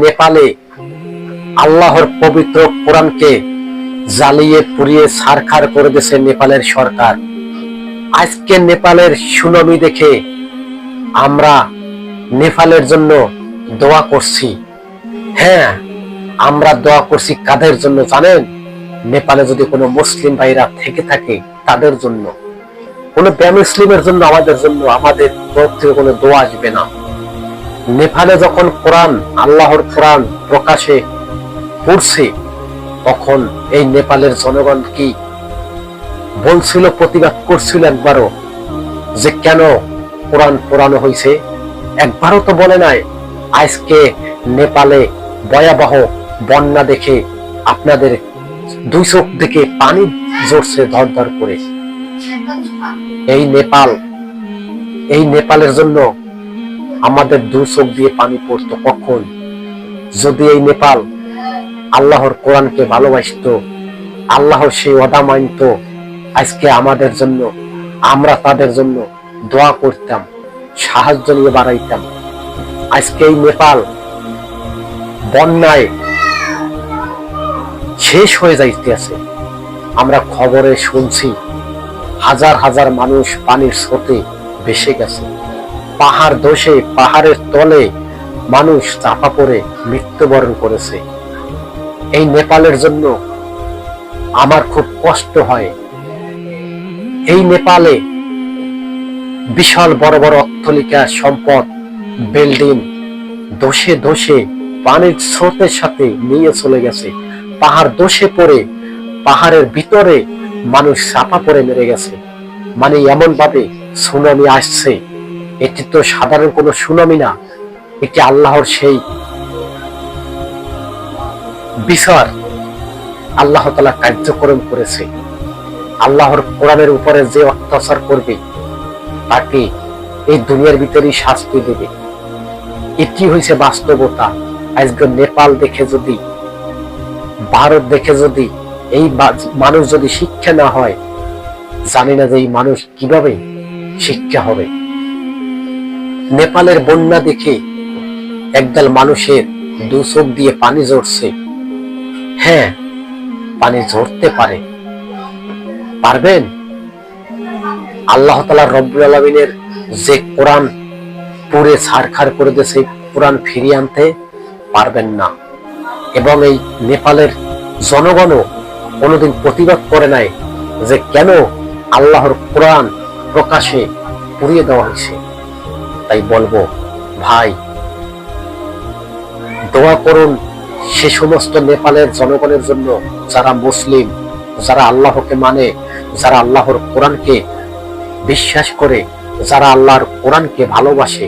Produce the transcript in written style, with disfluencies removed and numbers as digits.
নেপালে আল্লাহর পবিত্র কোরআনকে জ্বালিয়ে পুড়িয়ে ছারখার করে দিয়েছে নেপালের সরকার। আজকে নেপালের সুনামি দেখে আমরা নেপালের জন্য দোয়া করছি। হ্যাঁ, আমরা দোয়া করছি কাদের জন্য জানেন? নেপালে যদি কোনো মুসলিম ভাইরা থেকে থাকে তাদের জন্য। কোনো বেমুসলিমের জন্য, আমাদের জন্য আমাদের তরফ থেকে কোনো দোয়া আসবে না। নেপালে যখন কোরআন, আল্লাহর কোরআন প্রকাশে পড়ছে, তখন এই নেপালের জনগণ কি বলছিল, প্রতিবাদ করছিল একবারও যে কেন কোরআন পড়ানো হয়েছে? একবারও তো বলে নাই। আজকে নেপালে ভয়াবহ বন্যা দেখে আপনাদের দুই চোখ থেকে পানি ঝরছে ধর করে। এই নেপালের জন্য আমাদের দুই চোখ দিয়ে পানি পড়তো কখন? যদি এই নেপাল আল্লাহর কোরআনকে ভালোবাসতো, আল্লাহর সেই ওয়াদা মানত, আজকে আমাদের জন্য, আমরা তাদের জন্য দোয়া করতাম, সাহায্য নিয়ে বাড়াইতাম। আজকে এই নেপাল বন্যায় শেষ হয়ে যাইতেছে। আমরা খবরে শুনছি হাজার হাজার মানুষ পানির স্রোতে ভেসে গেছে। পাহাড় ধসে পাহাড়ের তলে মানুষ চাপা পড়ে মৃত্যুবরণ করেছে। এই নেপালের জন্য আমার খুব কষ্ট হয়। এই নেপালে বিশাল বড় বড় অট্টালিকা, সম্পদ, বিল্ডিং ধসে ধসে পানির স্রোতের সাথে নিয়ে চলে গেছে। পাহাড় ধসে পড়ে পাহাড়ের ভিতরে মানুষ চাপা পড়ে মেরে গেছে। মানে এমন ভাবে সুনামি আসছে, এটি তো সাধারণ কোনো সুনামি না, এটি আল্লাহর সেই বিচার আল্লাহ তাআলা কার্যক্রম করেছে। আল্লাহর কোরআনের উপরে যে অত্যাচার করবে তাকে এই দুনিয়ার ভিতরেই শাস্তি দেবে। এটি হয়েছে বাস্তবতা। আজকে নেপাল দেখে যদি, ভারত দেখে যদি এই মানুষ যদি শিক্ষা না হয়, জানি না যে এই মানুষ কিভাবে শিক্ষা হবে। নেপালের বন্যা দেখে একদল মানুষের দু চোখ দিয়ে পানি ঝরছে। হ্যাঁ, পানি ঝরতে পারে, পারবেন? আল্লাহ তাআলা রব্বুল আলামিনের যে কোরআন পুরে ছারখার করে দিয়েছে, কোরআন ফিরিয়ে আনতে পারবেন না। এবং এই নেপালের জনগণও কোনোদিন প্রতিবাদ করে নাই যে কেন আল্লাহর কোরআন প্রকাশে পুড়িয়ে দেওয়া হয়েছে। তাই বলবো, ভাই, দোয়া করুন সে সমস্ত নেপালের জনগণের জন্য যারা মুসলিম, যারা আল্লাহকে মানে, যারা আল্লাহর কোরআনকে বিশ্বাস করে, যারা আল্লাহর কোরআনকে ভালোবাসে।